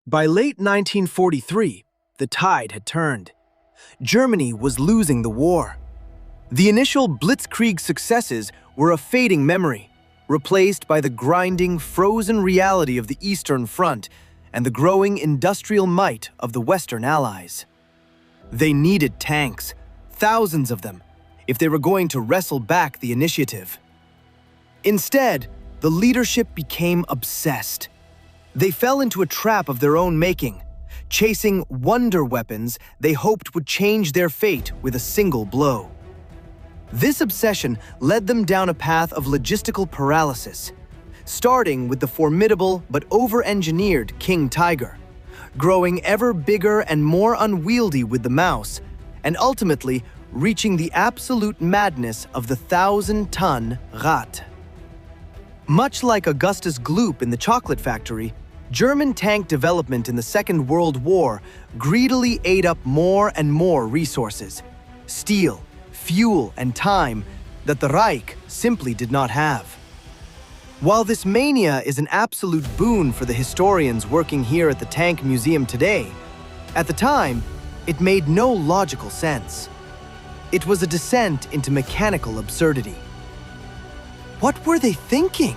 By late 1943, the tide had turned. Germany was losing the war. The initial blitzkrieg successes were a fading memory, replaced by the grinding, frozen reality of the Eastern Front and the growing industrial might of the Western Allies. They needed tanks, thousands of them, if they were going to wrestle back the initiative. Instead, the leadership became obsessed. They fell into a trap of their own making, chasing wonder weapons they hoped would change their fate with a single blow. This obsession led them down a path of logistical paralysis, starting with the formidable but over-engineered King Tiger, growing ever bigger and more unwieldy with the Maus, and ultimately reaching the absolute madness of the 1,000-ton Ratte. Much like Augustus Gloop in the chocolate factory, German tank development in the Second World War greedily ate up more and more resources, steel, fuel, and time that the Reich simply did not have. While this mania is an absolute boon for the historians working here at the Tank Museum today, at the time, it made no logical sense. It was a descent into mechanical absurdity. What were they thinking?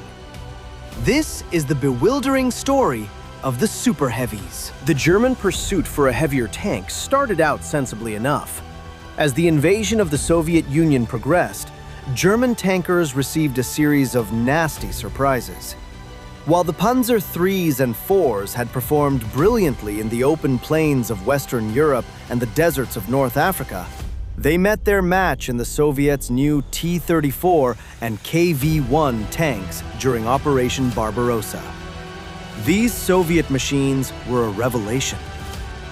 This is the bewildering story of the super heavies. The German pursuit for a heavier tank started out sensibly enough. As the invasion of the Soviet Union progressed, German tankers received a series of nasty surprises. While the Panzer IIIs and IVs had performed brilliantly in the open plains of Western Europe and the deserts of North Africa, they met their match in the Soviets' new T-34 and KV-1 tanks during Operation Barbarossa. These Soviet machines were a revelation.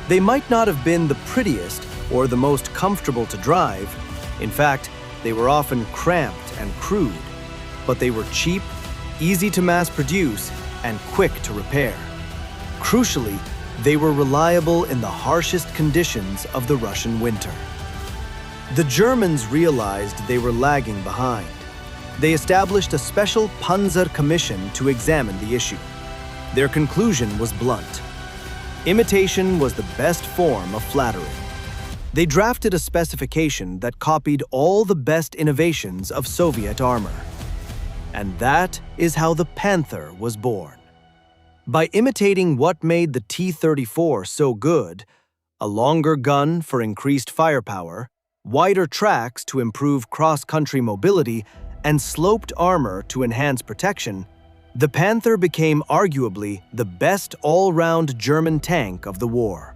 They might not have been the prettiest or the most comfortable to drive. In fact, they were often cramped and crude, but they were cheap, easy to mass produce, and quick to repair. Crucially, they were reliable in the harshest conditions of the Russian winter. The Germans realized they were lagging behind. They established a special Panzer commission to examine the issue. Their conclusion was blunt. Imitation was the best form of flattery. They drafted a specification that copied all the best innovations of Soviet armor. And that is how the Panther was born. By imitating what made the T-34 so good, a longer gun for increased firepower, wider tracks to improve cross-country mobility, and sloped armor to enhance protection, the Panther became arguably the best all-round German tank of the war.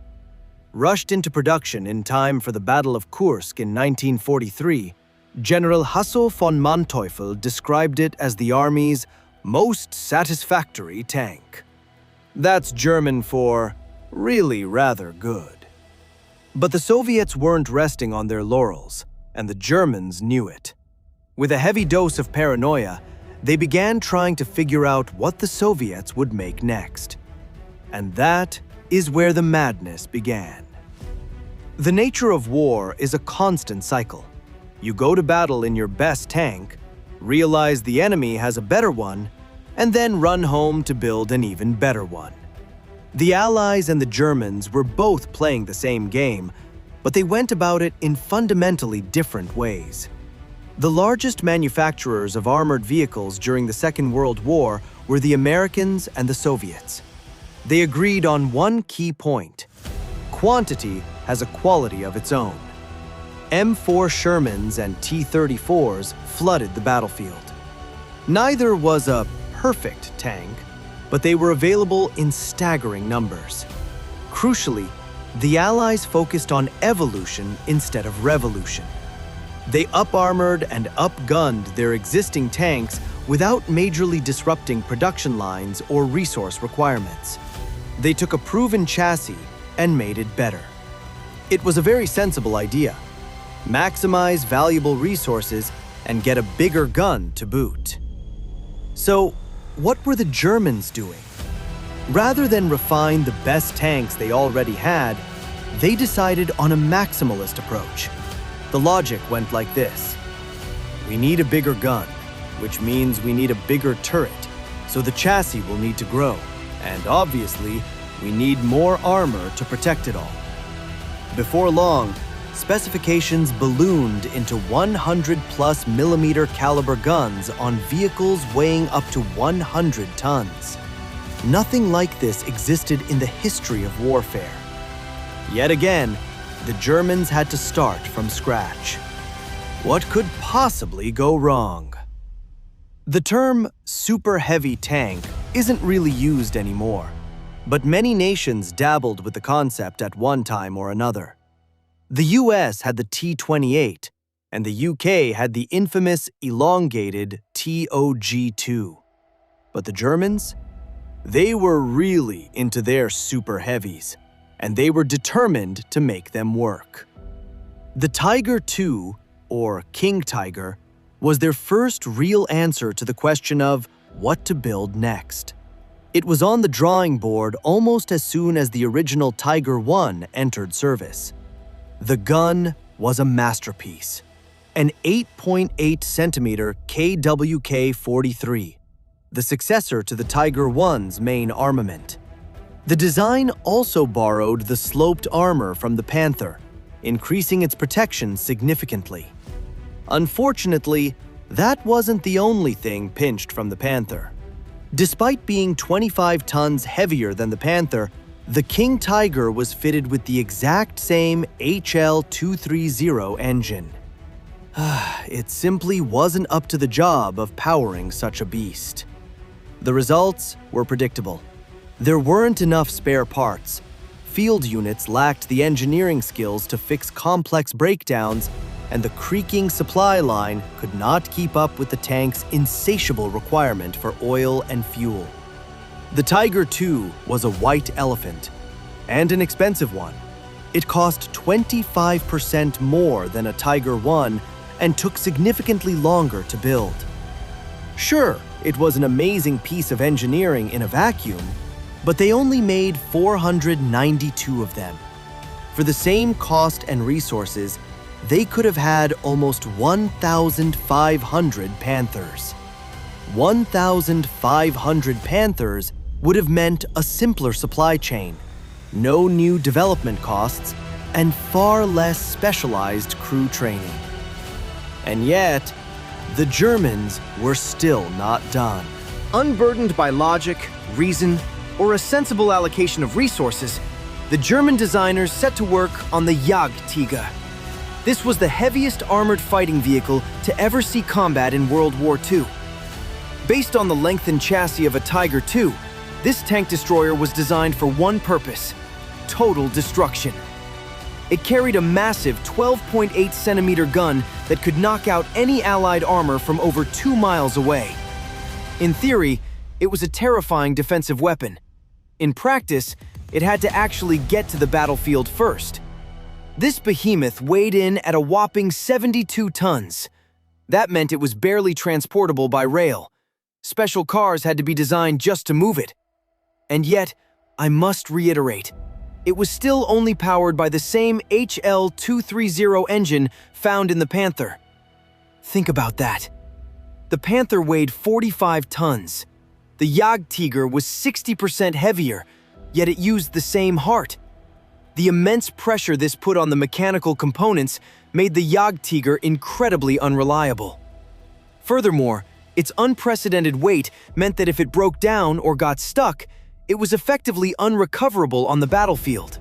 Rushed into production in time for the Battle of Kursk in 1943, General Hasso von Manteuffel described it as the Army's most satisfactory tank. That's German for really rather good. But the Soviets weren't resting on their laurels, and the Germans knew it. With a heavy dose of paranoia, they began trying to figure out what the Soviets would make next. And that is where the madness began. The nature of war is a constant cycle. You go to battle in your best tank, realize the enemy has a better one, and then run home to build an even better one. The Allies and the Germans were both playing the same game, but they went about it in fundamentally different ways. The largest manufacturers of armored vehicles during the Second World War were the Americans and the Soviets. They agreed on one key point: quantity has a quality of its own. M4 Shermans and T-34s flooded the battlefield. Neither was a perfect tank, but they were available in staggering numbers. Crucially, the Allies focused on evolution instead of revolution. They up-armored and up-gunned their existing tanks without majorly disrupting production lines or resource requirements. They took a proven chassis and made it better. It was a very sensible idea. Maximize valuable resources and get a bigger gun to boot. So, what were the Germans doing? Rather than refine the best tanks they already had, they decided on a maximalist approach. The logic went like this: we need a bigger gun, which means we need a bigger turret, so the chassis will need to grow, and obviously, We need more armor to protect it all. Before long, specifications ballooned into 100+ millimeter caliber guns on vehicles weighing up to 100 tons. Nothing like this existed in the history of warfare. Yet again, the Germans had to start from scratch. What could possibly go wrong? The term super heavy tank isn't really used anymore, but many nations dabbled with the concept at one time or another. The US had the T-28, and the UK had the infamous elongated TOG-2. But the Germans? They were really into their super heavies, and they were determined to make them work. The Tiger II, or King Tiger, was their first real answer to the question of what to build next. It was on the drawing board almost as soon as the original Tiger I entered service. The gun was a masterpiece, an 8.8 centimeter KWK-43, the successor to the Tiger I's main armament. The design also borrowed the sloped armor from the Panther, increasing its protection significantly. Unfortunately, that wasn't the only thing pinched from the Panther. Despite being 25 tons heavier than the Panther, the King Tiger was fitted with the exact same HL-230 engine. It simply wasn't up to the job of powering such a beast. The results were predictable. There weren't enough spare parts. Field units lacked the engineering skills to fix complex breakdowns, and the creaking supply line could not keep up with the tank's insatiable requirement for oil and fuel. The Tiger II was a white elephant, and an expensive one. It cost 25% more than a Tiger I and took significantly longer to build. Sure, it was an amazing piece of engineering in a vacuum, but they only made 492 of them. For the same cost and resources, they could have had almost 1,500 Panthers. 1,500 Panthers would have meant a simpler supply chain, no new development costs, and far less specialized crew training. And yet, the Germans were still not done. Unburdened by logic, reason, or a sensible allocation of resources, the German designers set to work on the Jagdtiger. This was the heaviest armored fighting vehicle to ever see combat in World War II. Based on the lengthened chassis of a Tiger II, this tank destroyer was designed for one purpose: total destruction. It carried a massive 12.8 centimeter gun that could knock out any Allied armor from over 2 miles away. In theory, it was a terrifying defensive weapon. In practice, it had to actually get to the battlefield first. This behemoth weighed in at a whopping 72 tons. That meant it was barely transportable by rail. Special cars had to be designed just to move it. And yet, I must reiterate, it was still only powered by the same HL-230 engine found in the Panther. Think about that. The Panther weighed 45 tons. The Jagdtiger was 60% heavier, yet it used the same heart. The immense pressure this put on the mechanical components made the Jagdtiger incredibly unreliable. Furthermore, its unprecedented weight meant that if it broke down or got stuck, it was effectively unrecoverable on the battlefield.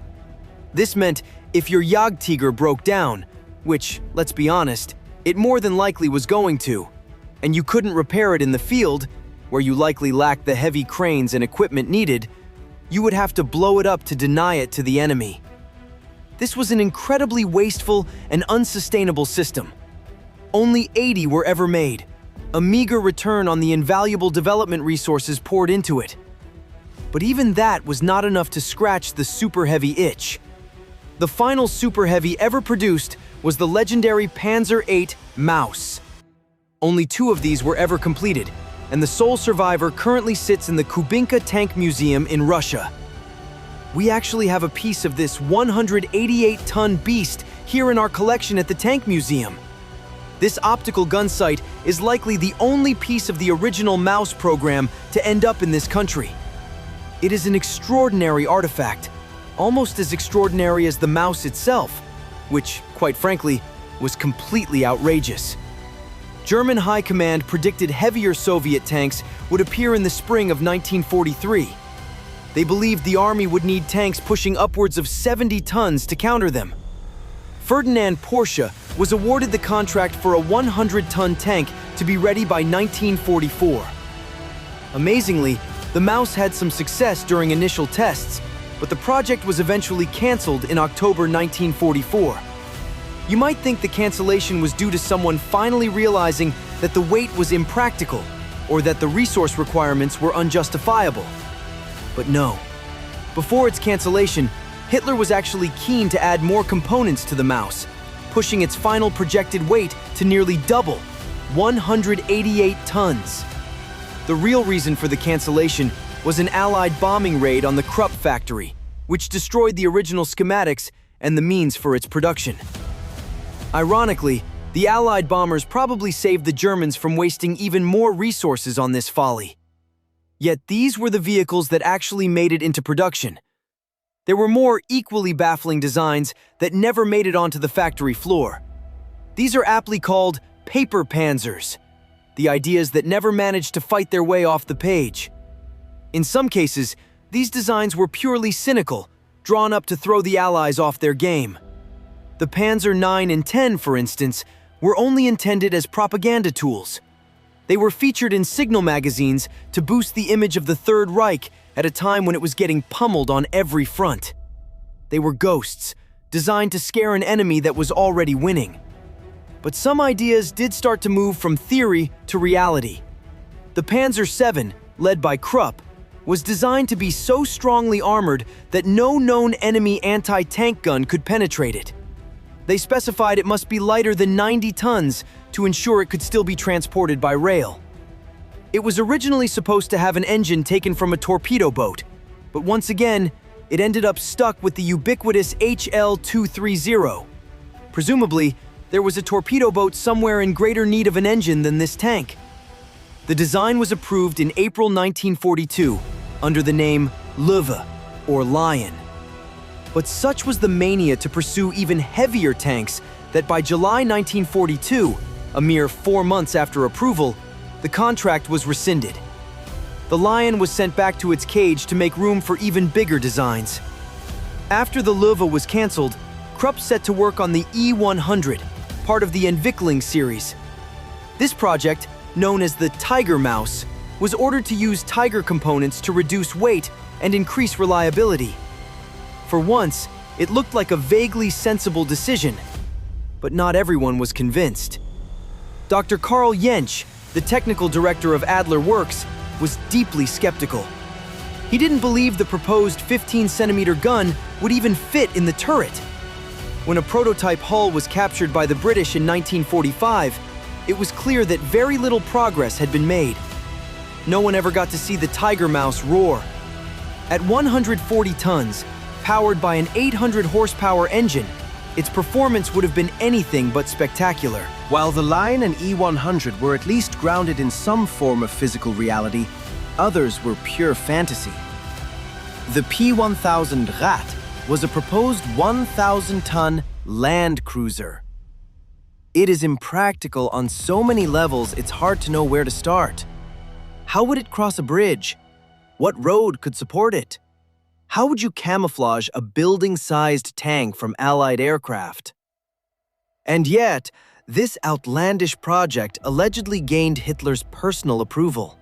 This meant if your Jagdtiger broke down, which, let's be honest, it more than likely was going to, and you couldn't repair it in the field, where you likely lacked the heavy cranes and equipment needed, you would have to blow it up to deny it to the enemy. This was an incredibly wasteful and unsustainable system. Only 80 were ever made, a meager return on the invaluable development resources poured into it. But even that was not enough to scratch the Super Heavy itch. The final Super Heavy ever produced was the legendary Panzer VIII Maus. Only 2 of these were ever completed, and the sole survivor currently sits in the Kubinka Tank Museum in Russia. We actually have a piece of this 188-ton beast here in our collection at the Tank Museum. This optical gun sight is likely the only piece of the original Maus program to end up in this country. It is an extraordinary artifact, almost as extraordinary as the Maus itself, which, quite frankly, was completely outrageous. German High Command predicted heavier Soviet tanks would appear in the spring of 1943. They believed the army would need tanks pushing upwards of 70 tons to counter them. Ferdinand Porsche was awarded the contract for a 100-ton tank to be ready by 1944. Amazingly, the Maus had some success during initial tests, but the project was eventually cancelled in October 1944. You might think the cancellation was due to someone finally realizing that the weight was impractical or that the resource requirements were unjustifiable. But no. Before its cancellation, Hitler was actually keen to add more components to the Maus, pushing its final projected weight to nearly double, 188 tons. The real reason for the cancellation was an Allied bombing raid on the Krupp factory, which destroyed the original schematics and the means for its production. Ironically, the Allied bombers probably saved the Germans from wasting even more resources on this folly. Yet these were the vehicles that actually made it into production. There were more equally baffling designs that never made it onto the factory floor. These are aptly called paper panzers, the ideas that never managed to fight their way off the page. In some cases, these designs were purely cynical, drawn up to throw the Allies off their game. The Panzer 9 and 10, for instance, were only intended as propaganda tools. They were featured in signal magazines to boost the image of the Third Reich at a time when it was getting pummeled on every front. They were ghosts, designed to scare an enemy that was already winning. But some ideas did start to move from theory to reality. The Panzer 7, led by Krupp, was designed to be so strongly armored that no known enemy anti-tank gun could penetrate it. They specified it must be lighter than 90 tons to ensure it could still be transported by rail. It was originally supposed to have an engine taken from a torpedo boat, but once again, it ended up stuck with the ubiquitous HL-230. Presumably, there was a torpedo boat somewhere in greater need of an engine than this tank. The design was approved in April 1942 under the name Löwe, or Lion. But such was the mania to pursue even heavier tanks that by July 1942, a mere 4 months after approval, the contract was rescinded. The Lion was sent back to its cage to make room for even bigger designs. After the Löwe was cancelled, Krupp set to work on the E-100, part of the Entwicklung series. This project, known as the Tiger Maus, was ordered to use Tiger components to reduce weight and increase reliability. For once, it looked like a vaguely sensible decision, but not everyone was convinced. Dr. Karl Jentsch, the technical director of Adler Works, was deeply skeptical. He didn't believe the proposed 15-centimeter gun would even fit in the turret. When a prototype hull was captured by the British in 1945, it was clear that very little progress had been made. No one ever got to see the Tiger Maus roar. At 140 tons, powered by an 800-horsepower engine, its performance would have been anything but spectacular. While the Lion and E-100 were at least grounded in some form of physical reality, others were pure fantasy. The P.1000 Ratte was a proposed 1,000-ton Landkreuzer. It is impractical on so many levels it's hard to know where to start. How would it cross a bridge? What road could support it? How would you camouflage a building-sized tank from Allied aircraft? And yet, this outlandish project allegedly gained Hitler's personal approval.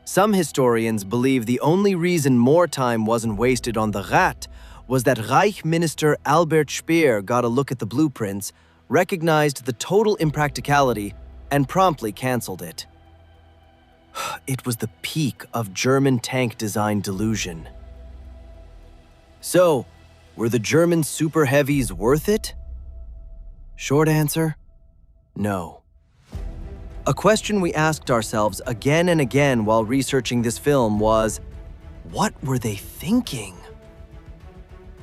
Some historians believe the only reason more time wasn't wasted on the Ratte was that Reich Minister Albert Speer got a look at the blueprints, recognized the total impracticality, and promptly cancelled it. It was the peak of German tank design delusion. So, were the German super heavies worth it? Short answer, no. A question we asked ourselves again and again while researching this film was, what were they thinking?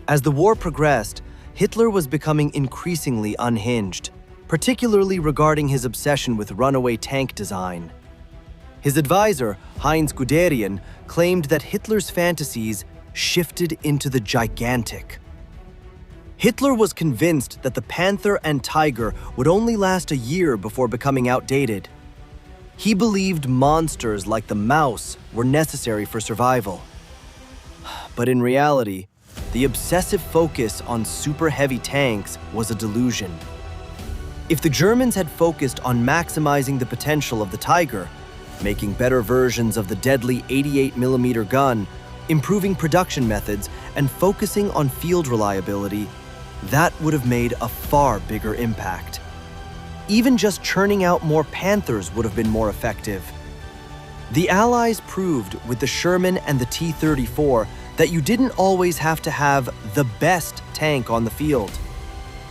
As the war progressed, Hitler was becoming increasingly unhinged, particularly regarding his obsession with runaway tank design. His advisor, Heinz Guderian, claimed that Hitler's fantasies shifted into the gigantic. Hitler was convinced that the Panther and Tiger would only last a year before becoming outdated. He believed monsters like the Maus were necessary for survival. But in reality, the obsessive focus on super heavy tanks was a delusion. If the Germans had focused on maximizing the potential of the Tiger, making better versions of the deadly 88mm gun, improving production methods, and focusing on field reliability, that would have made a far bigger impact. Even just churning out more Panthers would have been more effective. The Allies proved with the Sherman and the T-34 that you didn't always have to have the best tank on the field.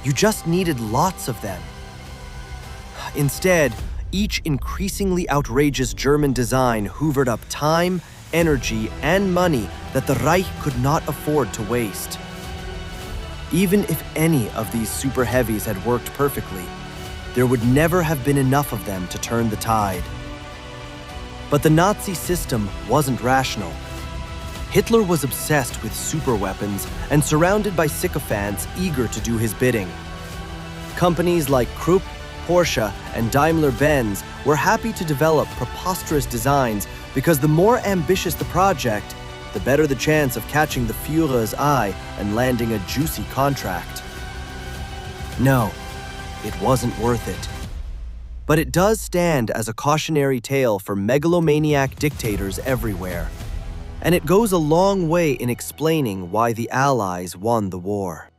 You just needed lots of them. Instead, each increasingly outrageous German design hoovered up time, energy, and money that the Reich could not afford to waste. Even if any of these super heavies had worked perfectly, there would never have been enough of them to turn the tide. But the Nazi system wasn't rational. Hitler was obsessed with super weapons and surrounded by sycophants eager to do his bidding. Companies like Krupp, Porsche, and Daimler-Benz were happy to develop preposterous designs because the more ambitious the project, the better the chance of catching the Führer's eye and landing a juicy contract. No, it wasn't worth it. But it does stand as a cautionary tale for megalomaniac dictators everywhere. And it goes a long way in explaining why the Allies won the war.